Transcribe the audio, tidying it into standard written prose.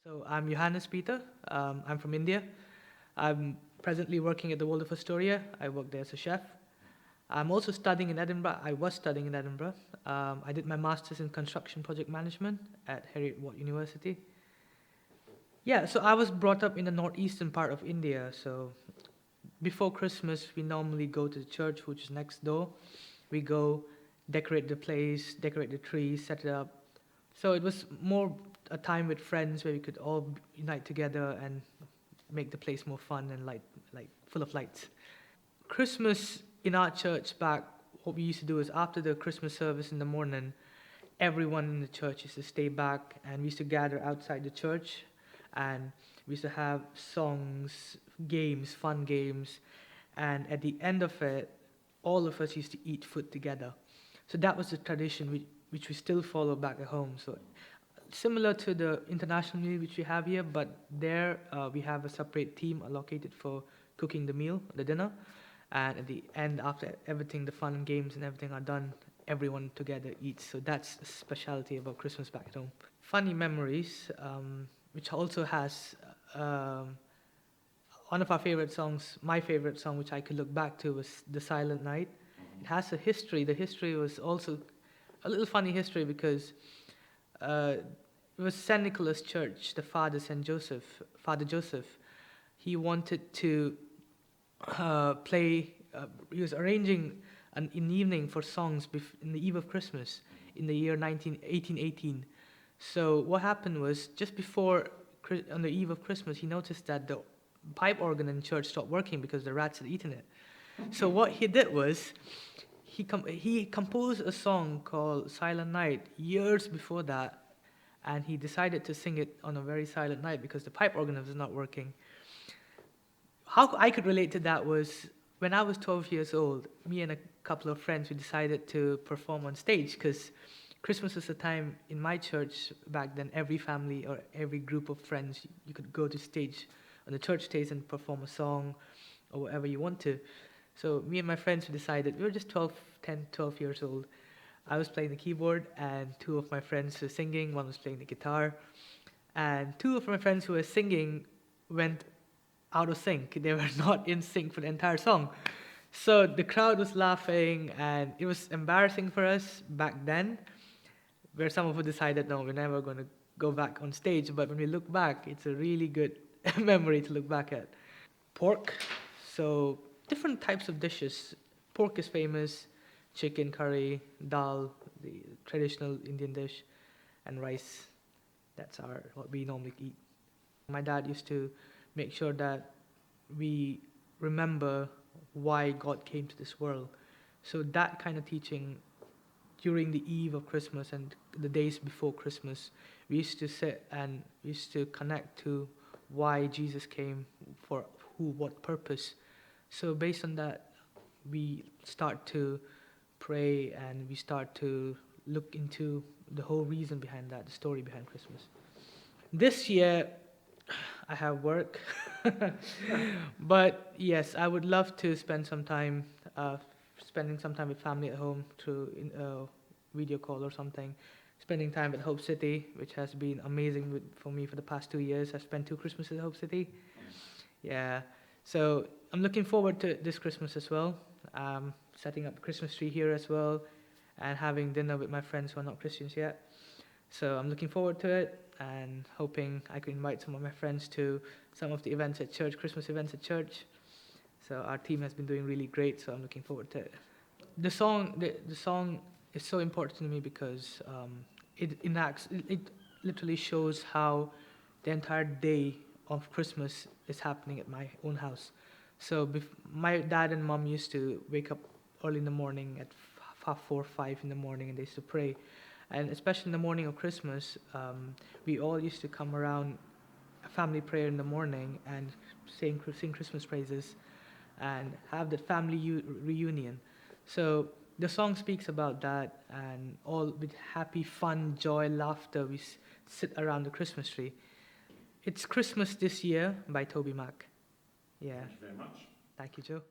So I'm Yohannes Peter. I'm from India. I'm presently working at the Waldorf Astoria. I work there as a chef. I'm also studying in Edinburgh. I was studying in Edinburgh. I did my master's in construction project management at Heriot-Watt University. Yeah, so I was brought up in the northeastern part of India. So before Christmas, we normally go to the church, which is next door. We go decorate the place, decorate the tree, set it up. So it was more a time with friends where we could all unite together and make the place more fun and like full of lights. Christmas in our church back, what we used to do is after the Christmas service in the morning, everyone in the church used to stay back and we used to gather outside the church and we used to have songs, games, fun games, and at the end of it, all of us used to eat food together. So that was the tradition which we still follow back at home. So similar to the international meal which we have here, but there we have a separate team allocated for cooking the meal, the dinner. And at the end, after everything, the fun games and everything are done, everyone together eats. So that's the specialty about Christmas back at home. Funny memories, which also has one of our favorite songs, my favorite song, which I could look back to, was The Silent Night. It has a history. The history was also a little funny history because it was St. Nicholas Church, the Father Father Joseph. He wanted to play, he was arranging an evening for songs in the eve of Christmas in the year 1818. So what happened was, just before, on the eve of Christmas, he noticed that the pipe organ in church stopped working because the rats had eaten it. So what he did was, he composed a song called Silent Night years before that, and he decided to sing it on a very silent night because the pipe organ was not working. How I could relate to that was, when I was 12 years old, me and a couple of friends, we decided to perform on stage because Christmas was a time in my church back then, every family or every group of friends, you could go to stage on the church stage and perform a song or whatever you want to. So me and my friends decided, we were just 12 years old. I was playing the keyboard and two of my friends were singing, one was playing the guitar. And two of my friends who were singing went out of sync. They were not in sync for the entire song. So the crowd was laughing and it was embarrassing for us back then, where some of us decided, no, we're never going to go back on stage. But when we look back, it's a really good memory to look back at. Pork. So different types of dishes. Pork is famous, chicken curry, dal, the traditional Indian dish, and rice. That's what we normally eat. My dad used to make sure that we remember why God came to this world. So that kind of teaching during the eve of Christmas and the days before Christmas, we used to sit and we used to connect to why Jesus came, for who, what purpose. So based on that, we start to pray and we start to look into the whole reason behind that, the story behind Christmas. This year, I have work, but yes, I would love to spend some time, spending some time with family at home through video call or something. Spending time at Hope City, which has been amazing for me for the past 2 years. I've spent 2 Christmases at Hope City. Yeah, so I'm looking forward to this Christmas as well. Setting up a Christmas tree here as well, and having dinner with my friends who are not Christians yet. So I'm looking forward to it and hoping I can invite some of my friends to some of the events at church, Christmas events at church. So our team has been doing really great, so I'm looking forward to it. The song is so important to me because it literally shows how the entire day of Christmas is happening at my own house. So my dad and mom used to wake up early in the morning at 4 or 5 in the morning, and they used to pray. And especially in the morning of Christmas, we all used to come around a family prayer in the morning and sing Christmas praises and have that family reunion. So the song speaks about that, and all with happy, fun, joy, laughter, we sit around the Christmas tree. It's Christmas This Year by Toby Mac. Yeah. Thank you very much. Thank you, Joe.